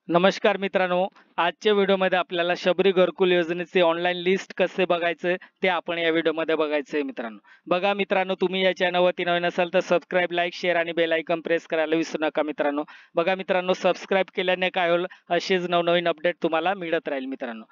नमस्कार मित्रांनो, आजच्या व्हिडिओमध्ये आपल्याला शबरी घरकुल योजनेचे ऑनलाईन लिस्ट कसे बघायचे ते आपण या व्हिडिओमध्ये बघायचे मित्रांनो. बघा मित्रांनो, तुम्ही या चॅनलवरती नवीन असाल तर सबस्क्राईब, लाईक, शेअर आणि बेल आयकॉन प्रेस करायला विसरू नका मित्रांनो. बघा मित्रांनो, सबस्क्राईब केल्याने काय होईल, असेच नवनवीन अपडेट तुम्हाला मिळत राहील मित्रांनो.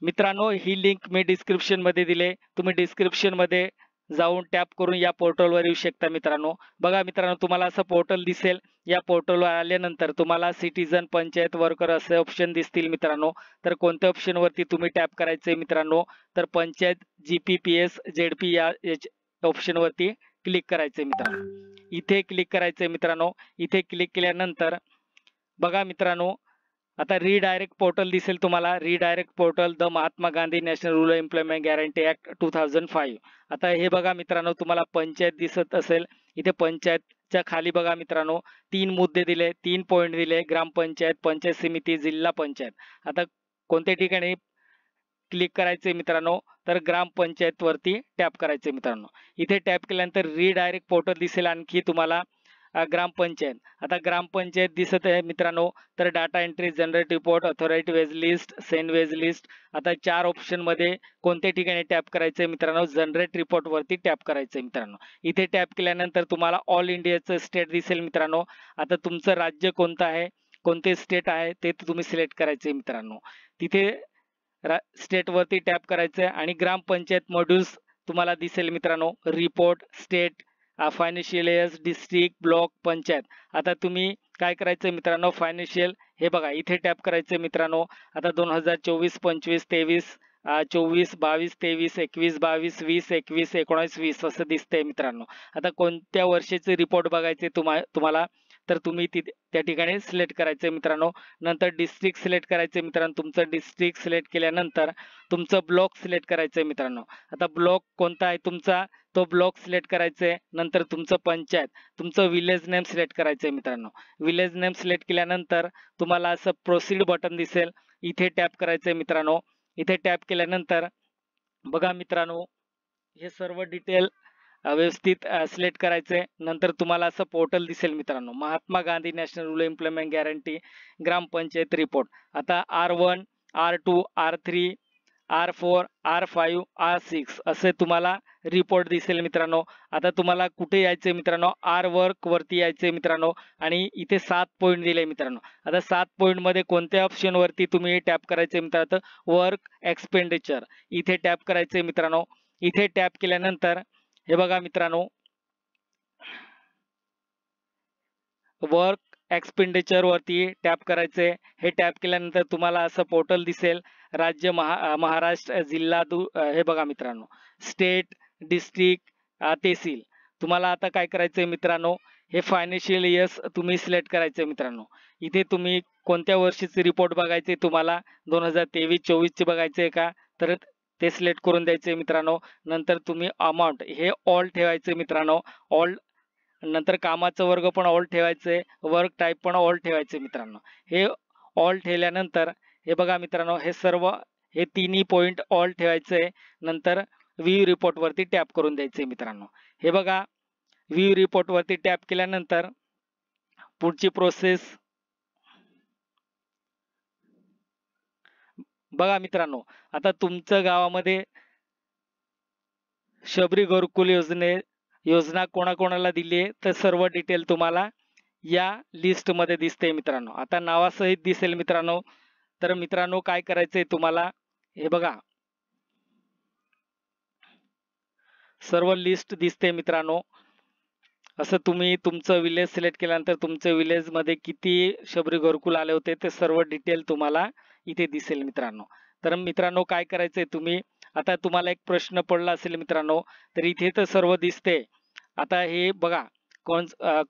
मित्रांनो, ही लिंक मी डिस्क्रिप्शन मध्ये दिले, तुम्ही डिस्क्रिप्शन मध्ये जाऊन टॅप करून या पोर्टलवर येऊ शकता मित्रांनो. बघा मित्रांनो, तुम्हाला असं पोर्टल दिसेल. या पोर्टलवर आल्यानंतर तुम्हाला सिटीजन, पंचायत वर्कर असे ऑप्शन दिसतील मित्रांनो. तर कोणत्या ऑप्शन वरती तुम्ही टॅप करायचे मित्रांनो, तर पंचायत, GPPS, ZP या ऑप्शन वरती क्लिक करायचे मित्रांनो. इथे क्लिक करायचे मित्रांनो. इथे क्लिक केल्यानंतर बघा मित्रांनो, आता रिडायरेक्ट पोर्टल दिसेल तुम्हाला. Redirect portal the Mahatma Gandhi national rural employment guarantee act 2005. आता हे बघा मित्रांनो, तुम्हाला पंचायत दिसत असेल. इथे पंचायतच्या खाली बघा मित्रांनो, 3 मुद्दे दिले, 3 पॉइंट दिले: ग्रामपंचायत, पंचायत समिती, जिल्हा पंचायत. आता कोणत्या ठिकाणी क्लिक करायचे मित्रांनो, तर ग्रामपंचायत वरती टॅप करायचे मित्रांनो. इथे टॅप केल्यानंतर रिडायरेक्ट पोर्टल दिसेल आणखी तुम्हाला ग्रामपंचायत. आता ग्रामपंचायत दिसत आहे मित्रांनो. तर data entry, generate report, authority wage list, send wage list. आता 4 ऑप्शन मध्ये कोणत्या ठिकाणी टॅप करायचंय मित्रांनो, जनरेट रिपोर्ट वरती टॅप करायचंय मित्रांनो. इथे टॅप केल्यानंतर तुम्हाला ऑल इंडियाचं स्टेट दिसेल मित्रांनो. आता तुमचं राज्य कोणतं आहे, कोणते स्टेट आहे ते तुम्ही सिलेक्ट करायचे मित्रांनो. तिथे स्टेट वरती टॅप करायचंय आणि ग्रामपंचायत मॉड्यूल्स तुम्हाला दिसेल मित्रांनो. Report, state, financial years, district, block, panchayat. आता तुम्ही काय करायचं मित्रांनो, फायनान्शियल हे बघा इथे टॅप करायचं मित्रांनो. आता 2024, 25, 23, 24, 22, 23, 21, 22, 20, 21, 19, 20 असं दिसतंय मित्रांनो. आता कोणत्या वर्षाचे रिपोर्ट बघायचे तुम्हाला, तर तुम्ही त्या ठिकाणी सिलेक्ट करायचे मित्रांनो. नंतर डिस्ट्रिक्ट सिलेक्ट करायचे मित्रांनो. तुमचं डिस्ट्रिक्ट सिलेक्ट केल्यानंतर तुमचं ब्लॉक सिलेक्ट करायचंय मित्रांनो. आता ब्लॉक कोणता आहे तुमचा, तो ब्लॉक सिलेक्ट करायचंय. नंतर तुमचं पंचायत, तुमचं विलेज नेम सिलेक्ट करायचंय मित्रांनो. विलेज नेम सिलेक्ट केल्यानंतर तुम्हाला असं प्रोसीड बटन दिसेल. इथे टॅप करायचंय मित्रांनो. इथे टॅप केल्यानंतर बघा मित्रांनो, हे सर्व डिटेल व्यवस्थित सिलेक्ट करायचंय. नंतर तुम्हाला असं पोर्टल दिसेल मित्रांनो, Mahatma Gandhi national rural employment guarantee gram panchayat report. आता R1, R2, R3, R4, R5, R6 असे तुम्हाला रिपोर्ट दिसेल मित्रांनो. आता तुम्हाला कुठे यायचे मित्रांनो, आर वर्क वरती यायचे मित्रांनो. आणि इथे 7 पॉइंट दिले मित्रांनो. आता 7 पॉइंट मध्ये कोणत्या ऑप्शन वरती तुम्ही टॅप करायचे मित्रांनो, वर्क एक्सपेंडिचर. इथे टॅप करायचे मित्रांनो. इथे टॅप केल्यानंतर हे बघा मित्रांनो, वर्क एक्सपेंडिचर वरती टॅप करायचे. हे टॅप केल्यानंतर तुम्हाला असं पोर्टल दिसेल. राज्य महाराष्ट्र, जिल्हा हे बघा मित्रांनो, स्टेट, डिस्ट्रिक्ट, तहसील. तुम्हाला आता काय करायचंय मित्रांनो, हे फायनान्शियल इयर्स तुम्ही सिलेक्ट करायचंय मित्रांनो. इथे तुम्ही कोणत्या वर्षीचे रिपोर्ट बघायचे तुम्हाला, 2023-24 चे बघायचे का, तर ते सिलेक्ट करून द्यायचे मित्रांनो. नंतर तुम्ही अमाऊंट हे ऑल ठेवायचे मित्रांनो, ऑल. नंतर कामाचं वर्ग पण ऑल ठेवायचे, वर्क टाईप पण ऑल ठेवायचे मित्रांनो. हे ऑल ठेवल्यानंतर हे बघा मित्रांनो, हे सर्व हे तिन्ही पॉइंट ऑल ठेवायचे. नंतर व्ह्यू रिपोर्ट वरती टॅप करून द्यायचे मित्रांनो. हे बघा, व्ह्यू रिपोर्ट वरती टॅप केल्यानंतर पुढची प्रोसेस बघा मित्रांनो. आता तुमच्या गावामध्ये शबरी घरकुल योजना कोणाकोणाला दिली आहे, तर सर्व डिटेल तुम्हाला या लिस्ट मध्ये दिसते मित्रांनो. आता नावासहित दिसेल मित्रांनो. तर मित्रांनो काय करायचंय तुम्हाला, हे बघा सर्व लिस्ट दिसते मित्रांनो. असं तुम्ही तुमचं विलेज सिलेक्ट केल्यानंतर तुमच्या विलेज मध्ये किती शबरी घरकुल आले होते ते सर्व डिटेल तुम्हाला इथे दिसेल मित्रांनो. तर मित्रांनो काय करायचंय तुम्ही, आता तुम्हाला एक प्रश्न पडला असेल मित्रांनो, तर इथे तर सर्व दिसते. आता हे बघा,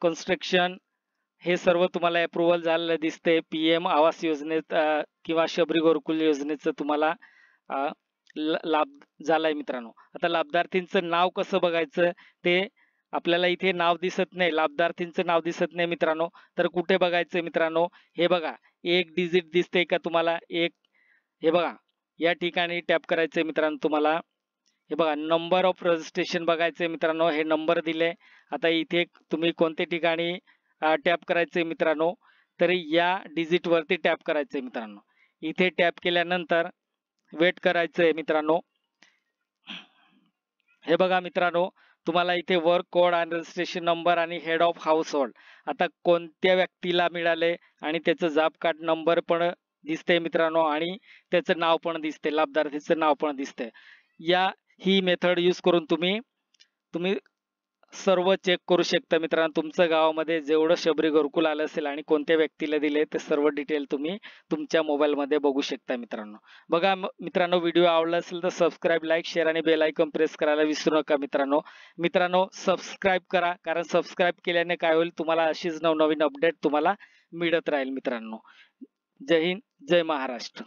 कन्स्ट्रक्शन हे सर्व तुम्हाला अप्रुव्हल झालेलं दिसते. PM आवास योजनेत किंवा शबरी घरकुल योजनेचं तुम्हाला लाभ झालाय मित्रांनो. आता लाभार्थींचं नाव कसं बघायचं, ते आपल्याला इथे नाव दिसत नाही, लाभार्थींचं नाव दिसत नाही मित्रांनो. तर कुठे बघायचं मित्रांनो, हे बघा एक डिजिट दिसते का तुम्हाला, एक, हे बघा या ठिकाणी टॅप करायचंय मित्रांनो तुम्हाला. हे बघा नंबर ऑफ रजिस्ट्रेशन बघायचंय मित्रांनो, हे नंबर दिले. आता इथे तुम्ही कोणत्या ठिकाणी टॅप करायचंय मित्रांनो, तर या डिजिट वरती टॅप करायचंय मित्रांनो. इथे टॅप केल्यानंतर वेट करायचंय मित्रांनो. हे बघा मित्रांनो, तुम्हाला इथे वर्क कोड आणि रजिस्ट्रेशन नंबर आणि हेड ऑफ हाऊस होल्ड आता कोणत्या व्यक्तीला मिळाले आणि त्याचं जॉब कार्ड नंबर पण दिसते मित्रांनो आणि त्याचं नाव पण दिसते, लाभार्थीचं नाव पण दिसते. ही मेथड यूज करून तुम्ही सर्व चेक करू शकता मित्रांनो. तुमच्या गावामध्ये जेवढं शबरी घरकुल आलं असेल आणि कोणत्या व्यक्तीला दिले ते सर्व डिटेल तुम्ही तुमच्या मोबाईलमध्ये बघू शकता मित्रांनो. बघा मित्रांनो, व्हिडिओ आवडला असेल तर सबस्क्राईब, लाईक, शेअर आणि बेल आयकॉन प्रेस करायला विसरू नका मित्रांनो. मित्रांनो सबस्क्राईब करा, कारण सबस्क्राईब केल्याने काय होईल, तुम्हाला अशीच नवनवीन अपडेट तुम्हाला मिळत राहील मित्रांनो. जय हिंद, जय महाराष्ट्र.